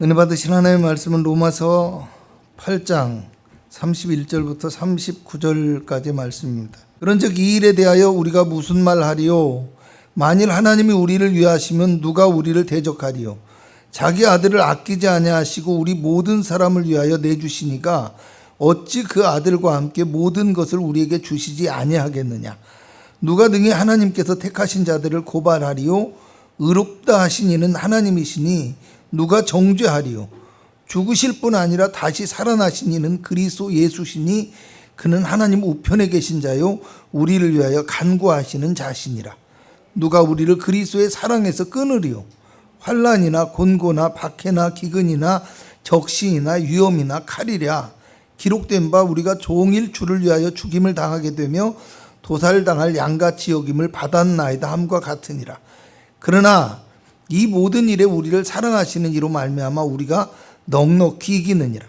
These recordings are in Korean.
은혜 받으신 하나님의 말씀은 로마서 8장 31절부터 39절까지의 말씀입니다. 그런즉 이 일에 대하여 우리가 무슨 말하리요? 만일 하나님이 우리를 위하시면 누가 우리를 대적하리요? 자기 아들을 아끼지 아니하시고 우리 모든 사람을 위하여 내주시니가 어찌 그 아들과 함께 모든 것을 우리에게 주시지 아니하겠느냐? 누가 능히 하나님께서 택하신 자들을 고발하리요? 의롭다 하신 이는 하나님이시니 누가 정죄하리요? 죽으실 뿐 아니라 다시 살아나신 이는 그리스도 예수시니 그는 하나님 우편에 계신 자요 우리를 위하여 간구하시는 자시니라. 누가 우리를 그리스도의 사랑에서 끊으리요? 환난이나 곤고나 박해나 기근이나 적신이나 위험이나 칼이랴. 기록된 바 우리가 종일 주를 위하여 죽임을 당하게 되며 도살당할 양같이 여김을 받았나이다 함과 같으니라. 그러나 이 모든 일에 우리를 사랑하시는 이로 말미암아 우리가 넉넉히 이기느니라.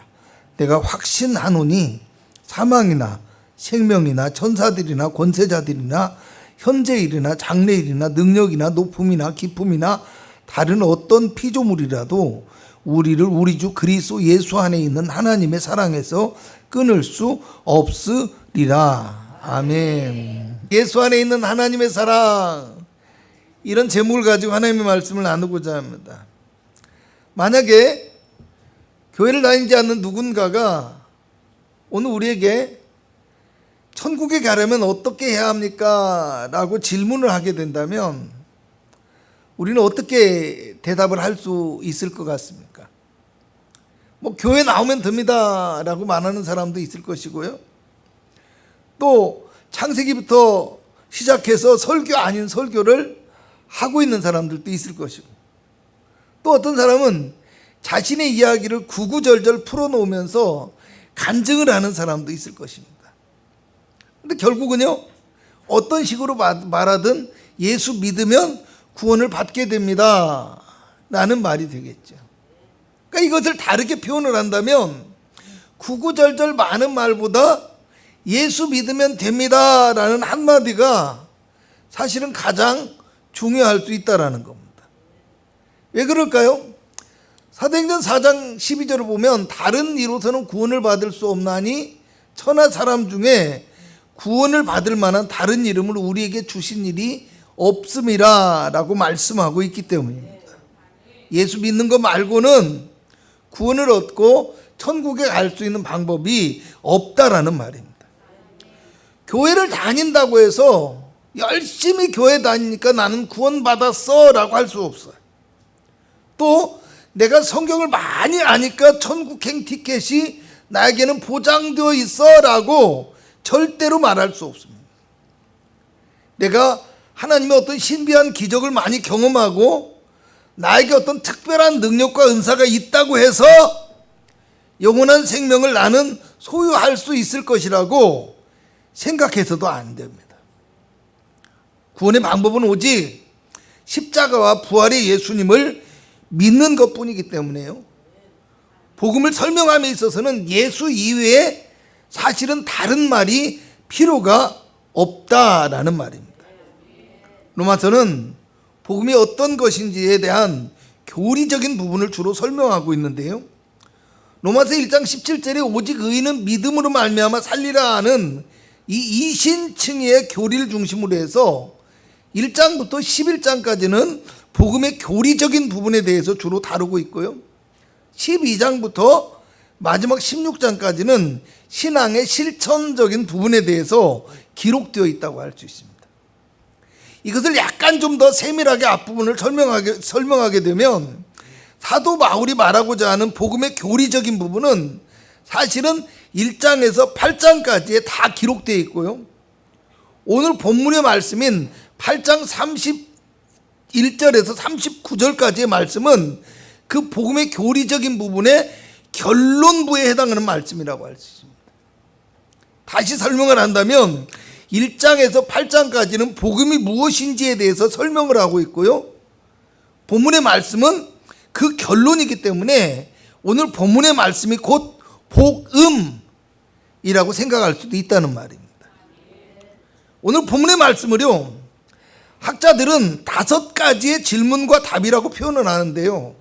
내가 확신하노니 사망이나 생명이나 천사들이나 권세자들이나 현재일이나 장래일이나 능력이나 높음이나 기쁨이나 다른 어떤 피조물이라도 우리를 우리 주 그리스도 예수 안에 있는 하나님의 사랑에서 끊을 수 없으리라. 아멘. 예수 안에 있는 하나님의 사랑, 이런 제목을 가지고 하나님의 말씀을 나누고자 합니다. 만약에 교회를 다니지 않는 누군가가 오늘 우리에게 천국에 가려면 어떻게 해야 합니까? 라고 질문을 하게 된다면 우리는 어떻게 대답을 할 수 있을 것 같습니까? 교회 나오면 됩니다 라고 말하는 사람도 있을 것이고요. 또 창세기부터 시작해서 설교 아닌 설교를 하고 있는 사람들도 있을 것이고, 또 어떤 사람은 자신의 이야기를 구구절절 풀어놓으면서 간증을 하는 사람도 있을 것입니다. 근데 결국은요, 어떤 식으로 말하든 예수 믿으면 구원을 받게 됩니다 라는 말이 되겠죠. 그러니까 이것을 다르게 표현을 한다면 구구절절 많은 말보다 예수 믿으면 됩니다 라는 한마디가 사실은 가장 중요할 수 있다는 겁니다. 왜 그럴까요? 사도행전 4장 12절을 보면 다른 이로서는 구원을 받을 수 없나니 천하 사람 중에 구원을 받을 만한 다른 이름을 우리에게 주신 일이 없음이라 라고 말씀하고 있기 때문입니다. 예수 믿는 것 말고는 구원을 얻고 천국에 갈 수 있는 방법이 없다라는 말입니다. 교회를 다닌다고 해서 열심히 교회 다니니까 나는 구원받았어 라고 할 수 없어요. 또 내가 성경을 많이 아니까 천국행 티켓이 나에게는 보장되어 있어 라고 절대로 말할 수 없습니다. 내가 하나님의 어떤 신비한 기적을 많이 경험하고 나에게 어떤 특별한 능력과 은사가 있다고 해서 영원한 생명을 나는 소유할 수 있을 것이라고 생각해서도 안 됩니다. 구원의 방법은 오직 십자가와 부활의 예수님을 믿는 것뿐이기 때문에요. 복음을 설명함에 있어서는 예수 이외에 사실은 다른 말이 필요가 없다라는 말입니다. 로마서는 복음이 어떤 것인지에 대한 교리적인 부분을 주로 설명하고 있는데요. 로마서 1장 17절에 오직 의인은 믿음으로 말미암아 살리라 하는 이 이신칭의의 교리를 중심으로 해서 1장부터 11장까지는 복음의 교리적인 부분에 대해서 주로 다루고 있고요. 12장부터 마지막 16장까지는 신앙의 실천적인 부분에 대해서 기록되어 있다고 할 수 있습니다. 이것을 약간 좀 더 세밀하게 앞부분을 설명하게 되면 사도 바울이 말하고자 하는 복음의 교리적인 부분은 사실은 1장에서 8장까지에 다 기록되어 있고요. 오늘 본문의 말씀인 8장 31절에서 39절까지의 말씀은 그 복음의 교리적인 부분의 결론부에 해당하는 말씀이라고 할 수 있습니다. 다시 설명을 한다면 1장에서 8장까지는 복음이 무엇인지에 대해서 설명을 하고 있고요. 본문의 말씀은 그 결론이기 때문에 오늘 본문의 말씀이 곧 복음이라고 생각할 수도 있다는 말입니다. 오늘 본문의 말씀을요, 학자들은 5가지의 질문과 답이라고 표현을 하는데요.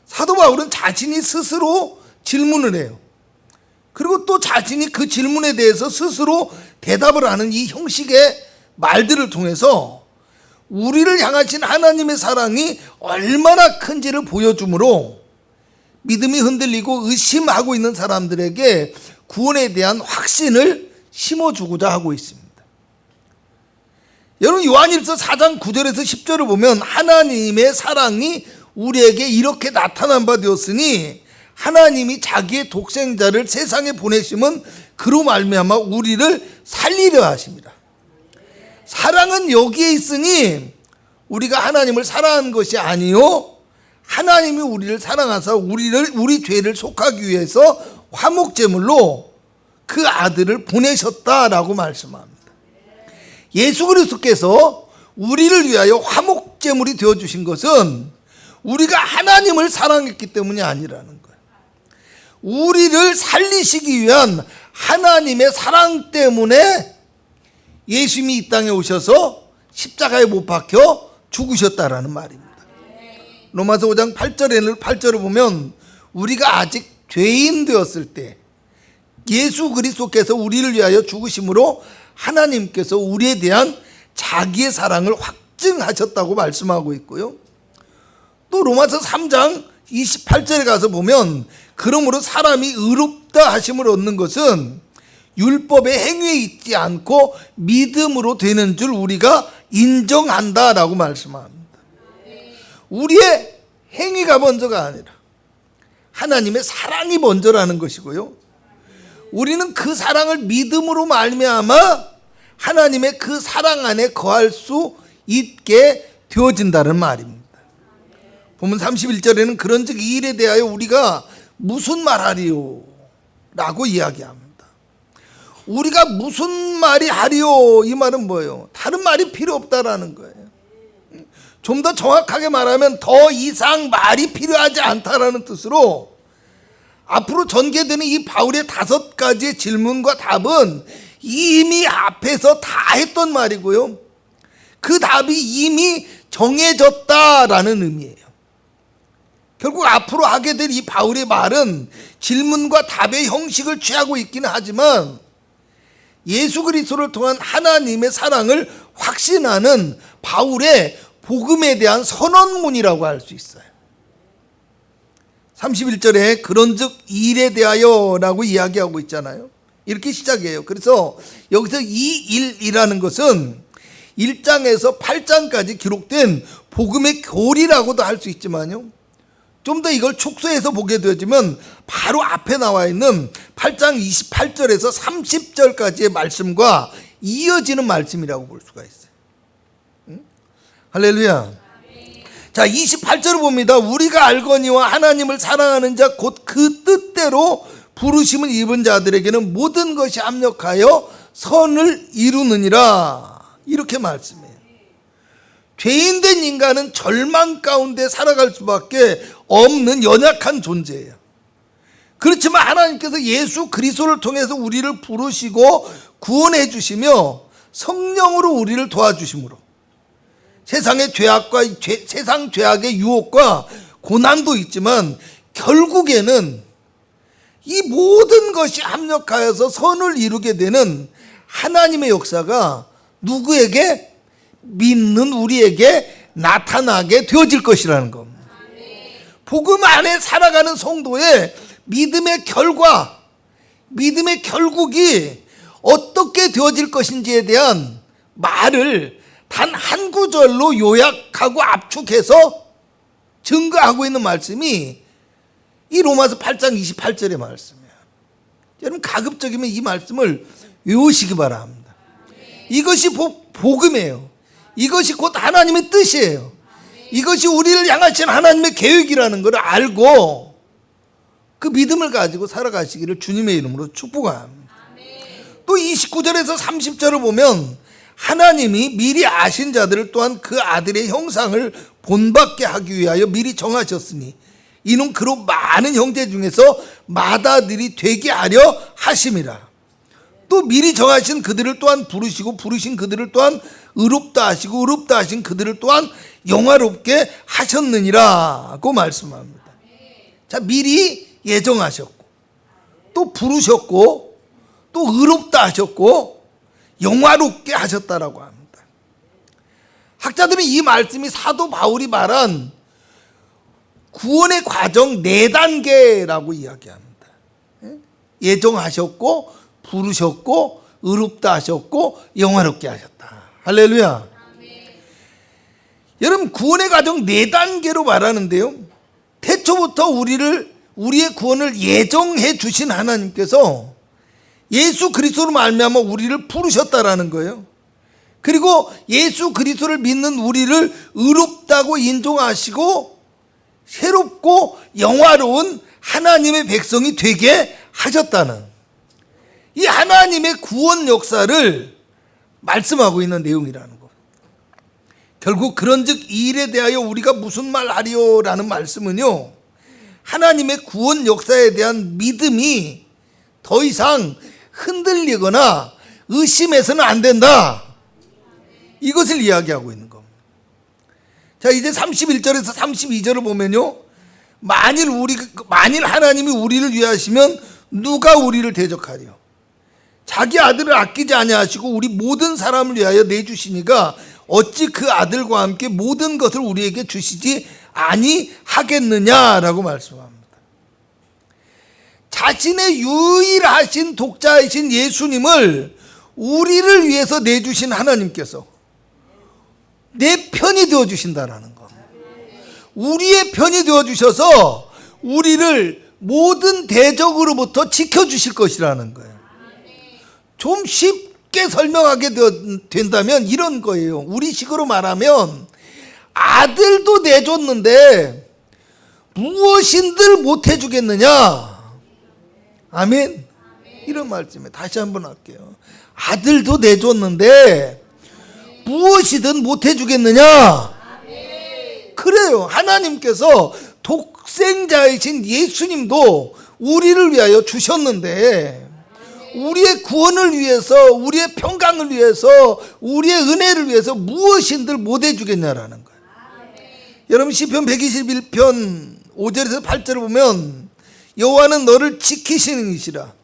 사도 바울은 자신이 스스로 질문을 해요. 그리고 또 자신이 그 질문에 대해서 스스로 대답을 하는 이 형식의 말들을 통해서 우리를 향하신 하나님의 사랑이 얼마나 큰지를 보여주므로 믿음이 흔들리고 의심하고 있는 사람들에게 구원에 대한 확신을 심어주고자 하고 있습니다. 여러분, 요한일서 4장 9절에서 10절을 보면 하나님의 사랑이 우리에게 이렇게 나타난 바 되었으니 하나님이 자기의 독생자를 세상에 보내심은 그로 말미암아 우리를 살리려 하십니다. 사랑은 여기에 있으니 우리가 하나님을 사랑한 것이 아니요 하나님이 우리를 사랑하사 우리 죄를 속하기 위해서 화목제물로 그 아들을 보내셨다라고 말씀합니다. 예수 그리스도께서 우리를 위하여 화목제물이 되어주신 것은 우리가 하나님을 사랑했기 때문이 아니라는 거예요. 우리를 살리시기 위한 하나님의 사랑 때문에 예수님이 이 땅에 오셔서 십자가에 못 박혀 죽으셨다라는 말입니다. 로마서 5장 8절을 보면 우리가 아직 죄인 되었을 때 예수 그리스도께서 우리를 위하여 죽으심으로 하나님께서 우리에 대한 자기의 사랑을 확증하셨다고 말씀하고 있고요. 또 로마서 3장 28절에 가서 보면 그러므로 사람이 의롭다 하심을 얻는 것은 율법의 행위에 있지 않고 믿음으로 되는 줄 우리가 인정한다라고 말씀합니다. 우리의 행위가 먼저가 아니라 하나님의 사랑이 먼저라는 것이고요. 우리는 그 사랑을 믿음으로 말미암아 하나님의 그 사랑 안에 거할 수 있게 되어진다는 말입니다. 보면 31절에는 그런즉 이 일에 대하여 우리가 무슨 말하리요? 라고 이야기합니다. 우리가 무슨 말이 하리요? 이 말은 뭐예요? 다른 말이 필요 없다라는 거예요. 좀 더 정확하게 말하면 더 이상 말이 필요하지 않다라는 뜻으로 앞으로 전개되는 이 바울의 5가지의 질문과 답은 이미 앞에서 다 했던 말이고요. 그 답이 이미 정해졌다라는 의미예요. 결국 앞으로 하게 될 이 바울의 말은 질문과 답의 형식을 취하고 있기는 하지만 예수 그리스도를 통한 하나님의 사랑을 확신하는 바울의 복음에 대한 선언문이라고 할 수 있어요. 31절에 그런즉 이 일에 대하여 라고 이야기하고 있잖아요. 이렇게 시작해요. 그래서 여기서 이 일이라는 것은 1장에서 8장까지 기록된 복음의 교리라고도 할 수 있지만요, 좀 더 이걸 축소해서 보게 되어지면 바로 앞에 나와 있는 8장 28절에서 30절까지의 말씀과 이어지는 말씀이라고 볼 수가 있어요. 할렐루야. 자, 28절을 봅니다. 우리가 알거니와 하나님을 사랑하는 자 곧 그 뜻대로 부르심을 입은 자들에게는 모든 것이 합력하여 선을 이루느니라. 이렇게 말씀해요. 죄인된 인간은 절망 가운데 살아갈 수밖에 없는 연약한 존재예요. 그렇지만 하나님께서 예수 그리스도를 통해서 우리를 부르시고 구원해 주시며 성령으로 우리를 도와주심으로 세상의 죄악과 세상 죄악의 유혹과 고난도 있지만 결국에는 이 모든 것이 합력하여서 선을 이루게 되는 하나님의 역사가 누구에게? 믿는 우리에게 나타나게 되어질 것이라는 겁니다. 복음 안에 살아가는 성도의 믿음의 결과, 믿음의 결국이 어떻게 되어질 것인지에 대한 말을 단 한 구절로 요약하고 압축해서 증거하고 있는 말씀이 이 로마서 8장 28절의 말씀이에요. 여러분, 가급적이면 이 말씀을 외우시기 바랍니다. 이것이 복음이에요. 이것이 곧 하나님의 뜻이에요. 이것이 우리를 향하신 하나님의 계획이라는 것을 알고 그 믿음을 가지고 살아가시기를 주님의 이름으로 축복합니다. 또 29절에서 30절을 보면 하나님이 미리 아신 자들을 또한 그 아들의 형상을 본받게 하기 위하여 미리 정하셨으니 이는 그로 많은 형제 중에서 맏아들이 되게 하려 하심이라. 또 미리 정하신 그들을 또한 부르시고 부르신 그들을 또한 의롭다 하시고 의롭다 하신 그들을 또한 영화롭게 하셨느니라고 말씀합니다. 자, 미리 예정하셨고, 또 부르셨고, 또 의롭다 하셨고, 영화롭게 하셨다라고 합니다. 학자들은 이 말씀이 사도 바울이 말한 구원의 과정 4단계라고 이야기합니다. 예정하셨고, 부르셨고, 의롭다 하셨고, 영화롭게 하셨다. 할렐루야. 여러분, 구원의 과정 4단계로 말하는데요, 태초부터 우리의 구원을 예정해 주신 하나님께서 예수 그리스도로 말미암아 우리를 부르셨다라는 거예요. 그리고 예수 그리스도를 믿는 우리를 의롭다고 인정하시고 새롭고 영화로운 하나님의 백성이 되게 하셨다는, 이 하나님의 구원 역사를 말씀하고 있는 내용이라는 거. 결국 그런즉 이 일에 대하여 우리가 무슨 말 하리요라는 말씀은요, 하나님의 구원 역사에 대한 믿음이 더 이상 흔들리거나 의심해서는 안 된다, 이것을 이야기하고 있는 겁니다. 자, 이제 31절에서 32절을 보면요, 만일 하나님이 우리를 위하시면 누가 우리를 대적하리요? 자기 아들을 아끼지 아니하시고 우리 모든 사람을 위하여 내주시니가 어찌 그 아들과 함께 모든 것을 우리에게 주시지 아니하겠느냐라고 말씀합니다. 자신의 유일하신 독자이신 예수님을 우리를 위해서 내주신 하나님께서 내 편이 되어주신다라는 것, 우리의 편이 되어주셔서 우리를 모든 대적으로부터 지켜주실 것이라는 거예요. 좀 쉽게 설명하게 된다면 이런 거예요. 우리식으로 말하면 아들도 내줬는데 무엇인들 못해주겠느냐. 아멘. 이런 말씀에 다시 한번 할게요. 아들도 내줬는데 무엇이든 못해주겠느냐. 그래요. 하나님께서 독생자이신 예수님도 우리를 위하여 주셨는데, 우리의 구원을 위해서, 우리의 평강을 위해서, 우리의 은혜를 위해서 무엇인들 못해주겠냐라는 거예요. 여러분, 시편 121편 5절에서 8절을 보면 여호와는 너를 지키시는 이시라.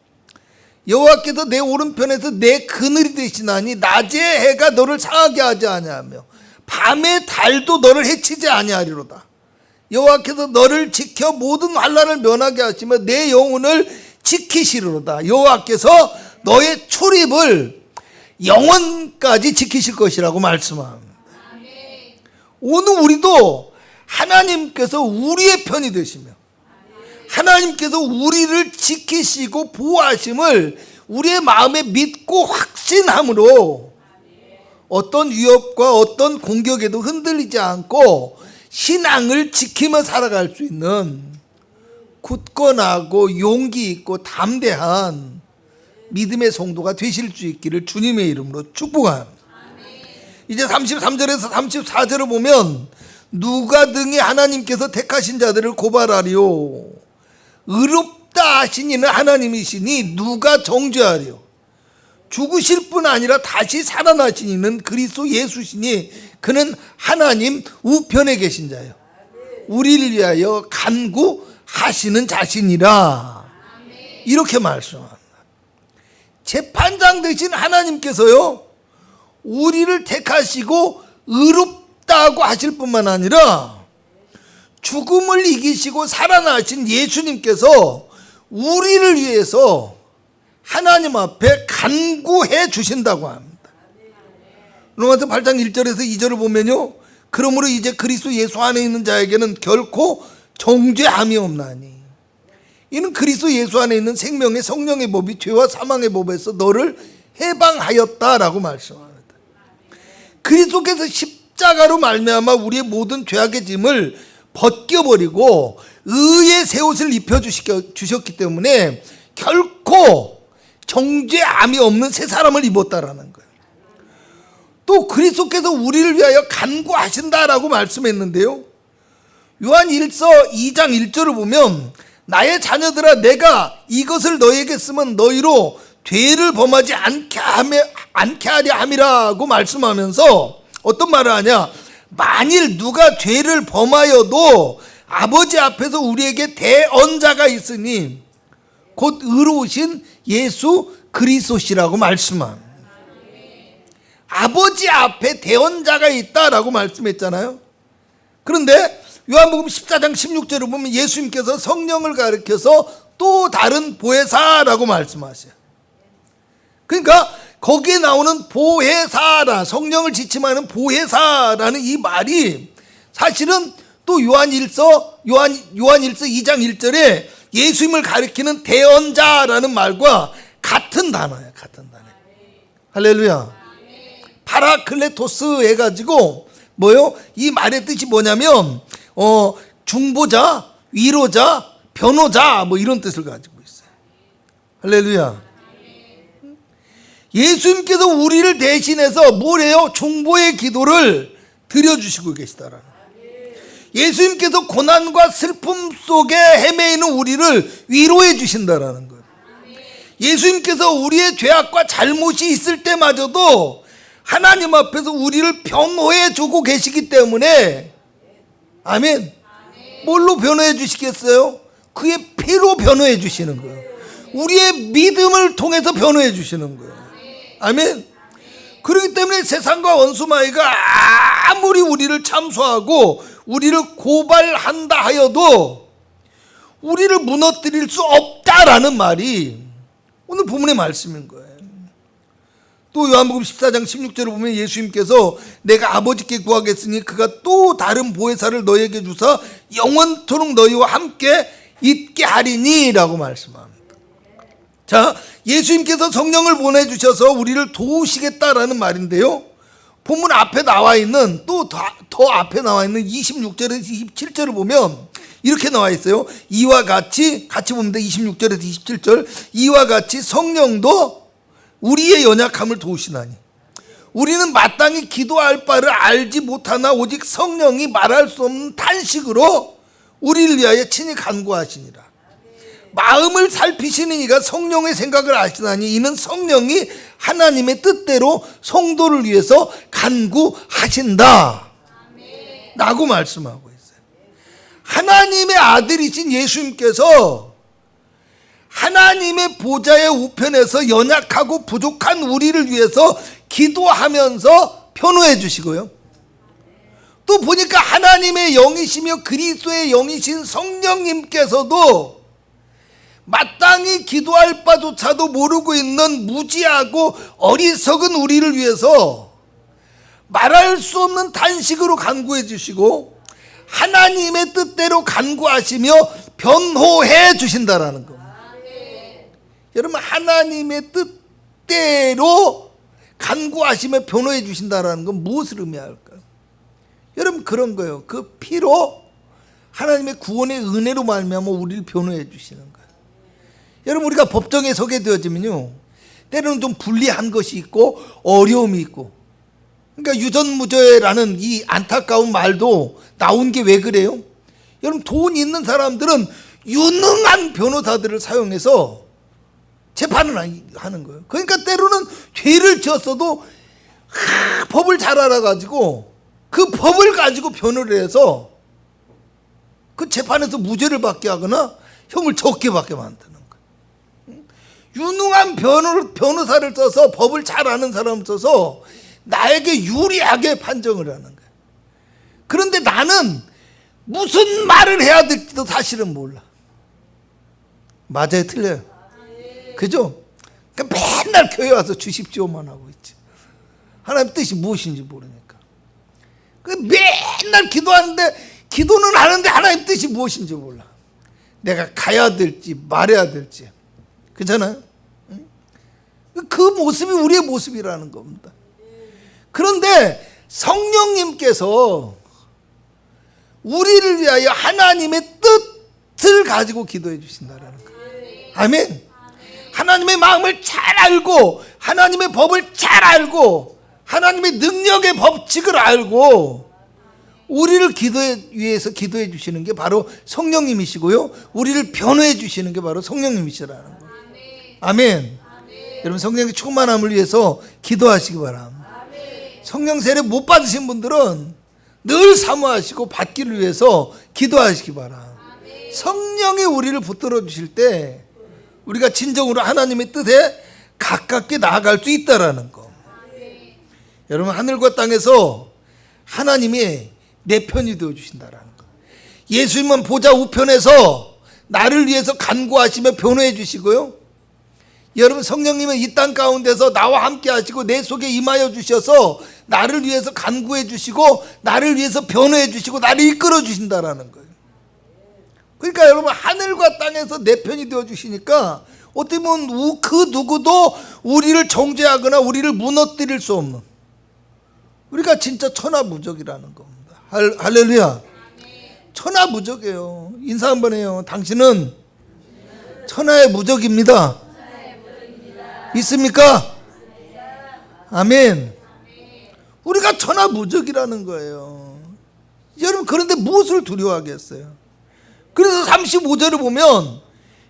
여호와께서 내 오른편에서 내 그늘이 되시나니 낮에 해가 너를 상하게 하지 아니하며 밤에 달도 너를 해치지 아니하리로다. 여호와께서 너를 지켜 모든 환난을 면하게 하시며 내 영혼을 지키시리로다. 여호와께서 너의 출입을 영원까지 지키실 것이라고 말씀합니다. 오늘 우리도 하나님께서 우리의 편이 되시며 하나님께서 우리를 지키시고 보호하심을 우리의 마음에 믿고 확신함으로 어떤 위협과 어떤 공격에도 흔들리지 않고 신앙을 지키며 살아갈 수 있는 굳건하고 용기 있고 담대한 믿음의 성도가 되실 수 있기를 주님의 이름으로 축복합니다. 이제 33절에서 34절을 보면 누가 등이 하나님께서 택하신 자들을 고발하리요? 의롭다 하신 이는 하나님이시니 누가 정죄하리요? 죽으실 뿐 아니라 다시 살아나신 이는 그리스도 예수시니 그는 하나님 우편에 계신 자요 우리를 위하여 간구하시는 자신이라. 이렇게 말씀합니다. 재판장 되신 하나님께서요, 우리를 택하시고 의롭다고 하실 뿐만 아니라 죽음을 이기시고 살아나신 예수님께서 우리를 위해서 하나님 앞에 간구해 주신다고 합니다. 로마서 8장 1절에서 2절을 보면요, 그러므로 이제 그리스도 예수 안에 있는 자에게는 결코 정죄함이 없나니 이는 그리스도 예수 안에 있는 생명의 성령의 법이 죄와 사망의 법에서 너를 해방하였다라고 말씀합니다. 그리스도께서 십자가로 말미암아 우리의 모든 죄악의 짐을 벗겨버리고 의의 새 옷을 입혀주셨기 때문에 결코 정죄함이 없는 새 사람을 입었다라는 거예요. 또 그리스도께서 우리를 위하여 간구하신다라고 말씀했는데요, 요한 1서 2장 1절을 보면 나의 자녀들아 내가 이것을 너희에게 쓰면 너희로 죄를 범하지 않게 하려 함이라고 말씀하면서 어떤 말을 하냐, 만일 누가 죄를 범하여도 아버지 앞에서 우리에게 대언자가 있으니 곧 의로우신 예수 그리스도시라고 말씀합니다. 아버지 앞에 대언자가 있다라고 말씀했잖아요. 그런데 요한복음 14장 16절을 보면 예수님께서 성령을 가리켜서 또 다른 보혜사라고 말씀하세요. 그러니까 거기에 나오는 보혜사라, 성령을 지침하는 보혜사라는 이 말이 사실은 또 요한일서 2장 1절에 예수님을 가리키는 대언자라는 말과 같은 단어예요. 같은 단어. 할렐루야. 파라클레토스 해가지고 뭐요? 이 말의 뜻이 뭐냐면 중보자, 위로자, 변호자 뭐 이런 뜻을 가지고 있어요. 할렐루야. 예수님께서 우리를 대신해서 뭐래요? 중보의 기도를 드려주시고 계시다라는. 예수님께서 고난과 슬픔 속에 헤매이는 우리를 위로해 주신다라는 거예요. 예수님께서 우리의 죄악과 잘못이 있을 때마저도 하나님 앞에서 우리를 변호해 주고 계시기 때문에, 아멘. 뭘로 변호해 주시겠어요? 그의 피로 변호해 주시는 거예요. 우리의 믿음을 통해서 변호해 주시는 거예요. 아멘. 그렇기 때문에 세상과 원수마귀가 아무리 우리를 참소하고 우리를 고발한다 하여도 우리를 무너뜨릴 수 없다라는 말이 오늘 본문의 말씀인 거예요. 또 요한복음 14장 16절을 보면 예수님께서 내가 아버지께 구하겠으니 그가 또 다른 보혜사를 너에게 주사 영원토록 너희와 함께 있게 하리니 라고 말씀합니다. 자, 예수님께서 성령을 보내주셔서 우리를 도우시겠다라는 말인데요, 본문 앞에 나와 있는 또 더 앞에 나와 있는 26절에서 27절을 보면 이렇게 나와 있어요. 이와 같이 보면 돼. 26절에서 27절. 이와 같이 성령도 우리의 연약함을 도우시나니 우리는 마땅히 기도할 바를 알지 못하나 오직 성령이 말할 수 없는 탄식으로 우리를 위하여 친히 간구하시니라. 마음을 살피시는 이가 성령의 생각을 아시나니 이는 성령이 하나님의 뜻대로 성도를 위해서 간구하신다 라고 말씀하고 있어요. 하나님의 아들이신 예수님께서 하나님의 보좌의 우편에서 연약하고 부족한 우리를 위해서 기도하면서 변호해 주시고요, 또 보니까 하나님의 영이시며 그리스도의 영이신 성령님께서도 마땅히 기도할 바조차도 모르고 있는 무지하고 어리석은 우리를 위해서 말할 수 없는 탄식으로 간구해 주시고 하나님의 뜻대로 간구하시며 변호해 주신다라는 겁니다. 여러분, 하나님의 뜻대로 간구하시며 변호해 주신다라는 건 무엇을 의미할까요? 여러분, 그런 거예요. 그 피로 하나님의 구원의 은혜로 말미암아 우리를 변호해 주시는 거예요. 여러분, 우리가 법정에 서게 되어지면요, 때로는 좀 불리한 것이 있고 어려움이 있고, 그러니까 유전무죄라는 이 안타까운 말도 나온 게 왜 그래요? 여러분, 돈 있는 사람들은 유능한 변호사들을 사용해서 재판을 하는 거예요. 그러니까 때로는 죄를 지었어도 법을 잘 알아가지고 그 법을 가지고 변호를 해서 그 재판에서 무죄를 받게 하거나 형을 적게 받게 만드는 거예요. 유능한 변호사를 써서, 법을 잘 아는 사람을 써서 나에게 유리하게 판정을 하는 거예요. 그런데 나는 무슨 말을 해야 될지도 사실은 몰라. 맞아요, 틀려요? 그죠? 그러니까 맨날 교회 와서 주십시오만 하고 있지. 하나님 뜻이 무엇인지 모르니까. 맨날 기도하는데, 기도는 하는데 하나님 뜻이 무엇인지 몰라. 내가 가야 될지 말해야 될지. 그렇잖아요? 그 모습이 우리의 모습이라는 겁니다. 그런데 성령님께서 우리를 위하여 하나님의 뜻을 가지고 기도해 주신다라는 거예요. 아멘. 하나님의 마음을 잘 알고, 하나님의 법을 잘 알고, 하나님의 능력의 법칙을 알고 우리를 위해서 기도해 주시는 게 바로 성령님이시고요, 우리를 변호해 주시는 게 바로 성령님이시라는 거예요. 아멘. 여러분, 성령의 충만함을 위해서 기도하시기 바랍니다. 성령 세례 못 받으신 분들은 늘 사모하시고 받기를 위해서 기도하시기 바라. 성령이 우리를 붙들어 주실 때 우리가 진정으로 하나님의 뜻에 가깝게 나아갈 수 있다라는 거. 여러분, 하늘과 땅에서 하나님이 내 편이 되어 주신다라는 거. 예수님은 보좌 우편에서 나를 위해서 간구하시며 변호해 주시고요, 여러분, 성령님은 이 땅 가운데서 나와 함께 하시고 내 속에 임하여 주셔서 나를 위해서 간구해 주시고 나를 위해서 변호해 주시고 나를 이끌어 주신다라는 거예요. 그러니까 여러분, 하늘과 땅에서 내 편이 되어 주시니까 어떻게 보면 그 누구도 우리를 정죄하거나 우리를 무너뜨릴 수 없는, 우리가 진짜 천하무적이라는 겁니다. 할렐루야. 천하무적이에요. 인사 한번 해요. 당신은 천하의 무적입니다. 믿습니까? 아멘. 우리가 천하무적이라는 거예요. 여러분, 그런데 무엇을 두려워하겠어요? 그래서 35절을 보면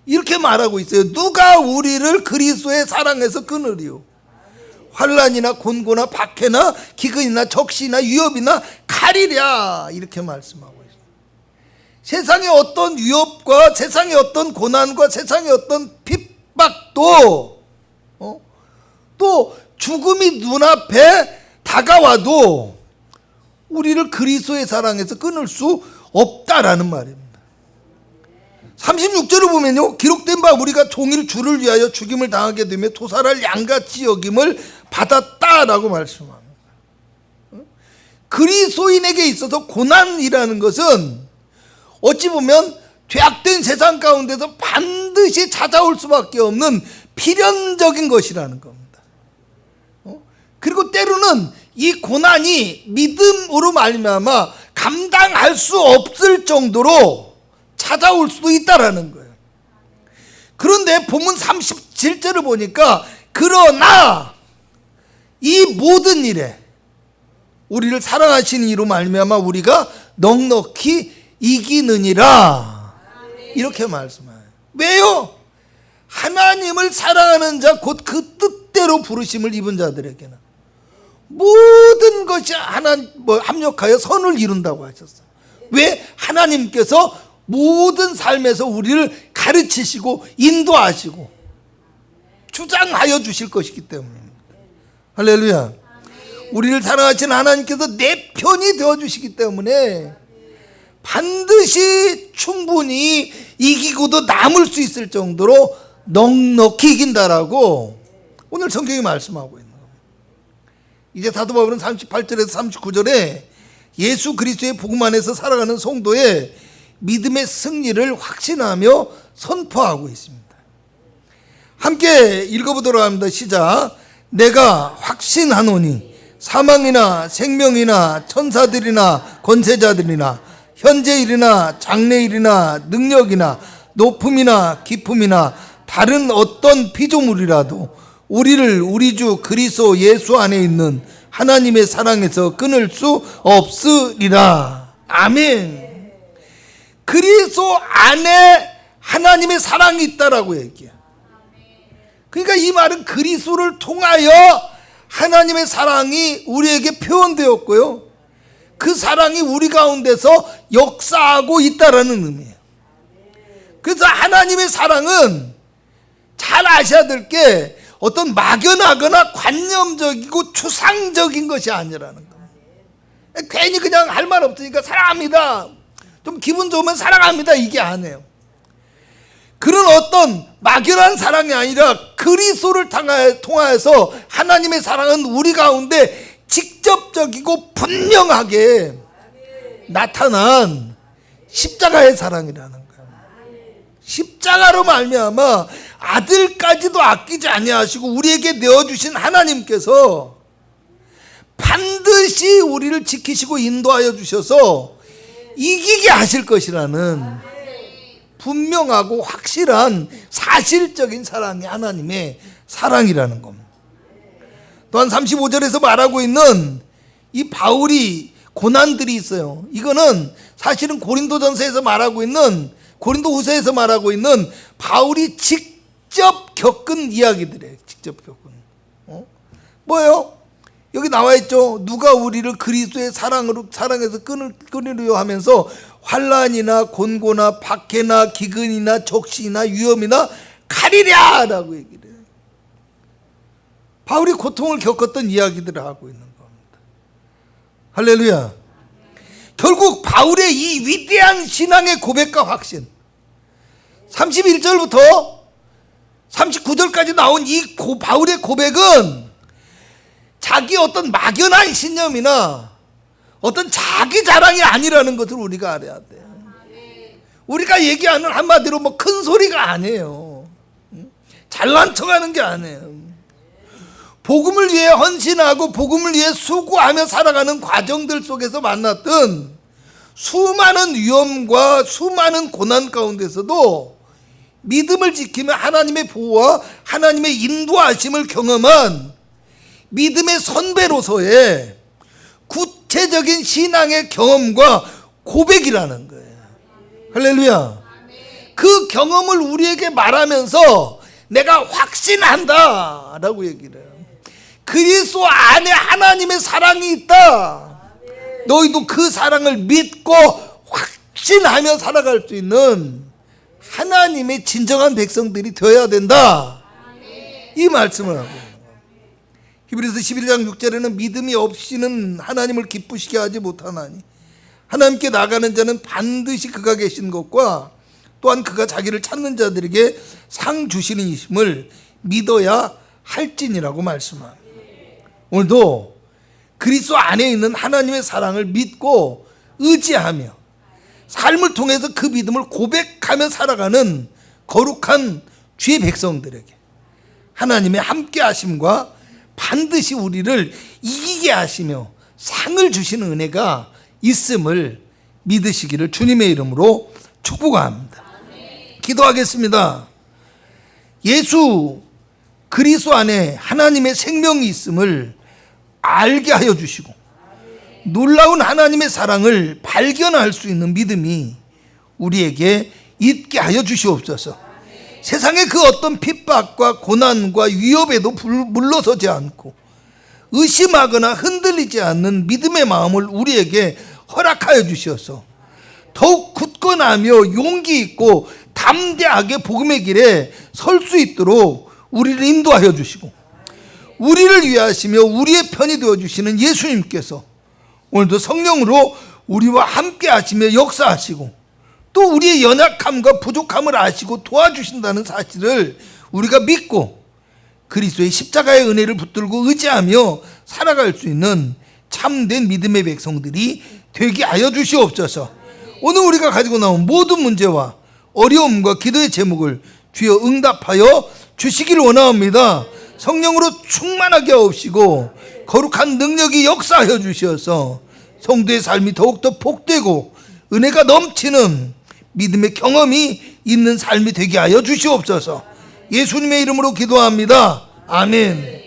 이렇게 말하고 있어요. 누가 우리를 그리스도의 사랑에서 끊으리요? 환난이나 곤고나 박해나 기근이나 적시나 위협이나 칼이랴, 이렇게 말씀하고 있어요. 세상의 어떤 위협과 세상의 어떤 고난과 세상의 어떤 핍박도 또 죽음이 눈앞에 다가와도 우리를 그리스도의 사랑에서 끊을 수 없다라는 말입니다. 36절을 보면요, 기록된 바 우리가 종일 주를 위하여 죽임을 당하게 되며 토살할 양같이 여김을 받았다라고 말씀합니다. 그리스도인에게 있어서 고난이라는 것은 어찌 보면 죄악된 세상 가운데서 반드시 찾아올 수밖에 없는 필연적인 것이라는 겁니다. 그리고 때로는 이 고난이 믿음으로 말미암아 감당할 수 없을 정도로 찾아올 수도 있다라는 거예요. 그런데 본문 37절을 보니까 그러나 이 모든 일에 우리를 사랑하시는 이로 말미암아 우리가 넉넉히 이기느니라, 이렇게 말씀해요. 왜요? 하나님을 사랑하는 자, 곧 그 뜻대로 부르심을 입은 자들에게는 모든 것이 합력하여 선을 이룬다고 하셨어요. 왜? 하나님께서 모든 삶에서 우리를 가르치시고 인도하시고 주장하여 주실 것이기 때문입니다. 할렐루야. 우리를 사랑하시는 하나님께서 내 편이 되어주시기 때문에 반드시 충분히 이기고도 남을 수 있을 정도로 넉넉히 이긴다라고 오늘 성경이 말씀하고 있는 겁니다. 이제 사도 바울은 38절에서 39절에 예수 그리스도의 복음 안에서 살아가는 성도의 믿음의 승리를 확신하며 선포하고 있습니다. 함께 읽어보도록 합니다. 시작. 내가 확신하노니 사망이나 생명이나 천사들이나 권세자들이나 현재일이나 장래일이나 능력이나 높음이나 깊음이나 다른 어떤 피조물이라도 우리를 우리 주 그리스도 예수 안에 있는 하나님의 사랑에서 끊을 수 없으리라. 아멘. 그리스도 안에 하나님의 사랑이 있다라고 얘기해요. 그러니까 이 말은 그리스도를 통하여 하나님의 사랑이 우리에게 표현되었고요, 그 사랑이 우리 가운데서 역사하고 있다라는 의미예요. 그래서 하나님의 사랑은 잘 아셔야 될 게 어떤 막연하거나 관념적이고 추상적인 것이 아니라는 겁니다. 괜히 그냥 할 말 없으니까 사랑합니다, 좀 기분 좋으면 사랑합니다, 이게 아니에요. 그런 어떤 막연한 사랑이 아니라 그리스도를 통하여서 하나님의 사랑은 우리 가운데 직접적이고 분명하게 나타난 십자가의 사랑이라는 거예요. 십자가로 말미암아 아들까지도 아끼지 아니하시고 우리에게 내어주신 하나님께서 반드시 우리를 지키시고 인도하여 주셔서 이기게 하실 것이라는 분명하고 확실한 사실적인 사랑이 하나님의 사랑이라는 겁니다. 또한 35절에서 말하고 있는 이 바울이 고난들이 있어요. 이거는 사실은 고린도전서에서 말하고 있는, 고린도후서에서 말하고 있는 바울이 직접 겪은 이야기들이에요. 직접 겪은. 뭐예요? 여기 나와 있죠. 누가 우리를 그리스도의 사랑에서 끊으려 하면서 환난이나 곤고나 박해나 기근이나 적신이나 위험이나 칼이랴 라고 얘기를 해요. 바울이 고통을 겪었던 이야기들을 하고 있는 겁니다. 할렐루야. 결국 바울의 이 위대한 신앙의 고백과 확신, 31절부터 39절까지 나온 이 바울의 고백은 자기 어떤 막연한 신념이나 어떤 자기 자랑이 아니라는 것을 우리가 알아야 돼요. 우리가 얘기하는 한마디로 뭐 큰 소리가 아니에요. 잘난 척하는 게 아니에요. 복음을 위해 헌신하고 복음을 위해 수고하며 살아가는 과정들 속에서 만났던 수많은 위험과 수많은 고난 가운데서도 믿음을 지키며 하나님의 보호와 하나님의 인도하심을 경험한 믿음의 선배로서의 구체적인 신앙의 경험과 고백이라는 거예요. 할렐루야. 그 경험을 우리에게 말하면서 내가 확신한다 라고 얘기를 해요. 그리스도 안에 하나님의 사랑이 있다. 너희도 그 사랑을 믿고 확신하며 살아갈 수 있는 하나님의 진정한 백성들이 되어야 된다. 이 말씀을 하고, 히브리서 11장 6절에는 믿음이 없이는 하나님을 기쁘시게 하지 못하나니 하나님께 나가는 자는 반드시 그가 계신 것과 또한 그가 자기를 찾는 자들에게 상 주시는 이심을 믿어야 할지니라고 말씀합니다. 오늘도 그리스도 안에 있는 하나님의 사랑을 믿고 의지하며 삶을 통해서 그 믿음을 고백하며 살아가는 거룩한 주의 백성들에게 하나님의 함께 하심과 반드시 우리를 이기게 하시며 상을 주시는 은혜가 있음을 믿으시기를 주님의 이름으로 축복합니다. 기도하겠습니다. 예수 그리스도 안에 하나님의 생명이 있음을 알게 하여 주시고 놀라운 하나님의 사랑을 발견할 수 있는 믿음이 우리에게 있게 하여 주시옵소서. 세상의 그 어떤 핍박과 고난과 위협에도 물러서지 않고 의심하거나 흔들리지 않는 믿음의 마음을 우리에게 허락하여 주셔서 더욱 굳건하며 용기 있고 담대하게 복음의 길에 설 수 있도록 우리를 인도하여 주시고 우리를 위하시며 우리의 편이 되어주시는 예수님께서 오늘도 성령으로 우리와 함께 하시며 역사하시고 또 우리의 연약함과 부족함을 아시고 도와주신다는 사실을 우리가 믿고 그리스도의 십자가의 은혜를 붙들고 의지하며 살아갈 수 있는 참된 믿음의 백성들이 되게 하여 주시옵소서. 오늘 우리가 가지고 나온 모든 문제와 어려움과 기도의 제목을 주여 응답하여 주시기를 원하옵니다. 성령으로 충만하게 하옵시고 거룩한 능력이 역사하여 주셔서 성도의 삶이 더욱더 복되고 은혜가 넘치는 믿음의 경험이 있는 삶이 되게 하여 주시옵소서. 예수님의 이름으로 기도합니다. 아멘.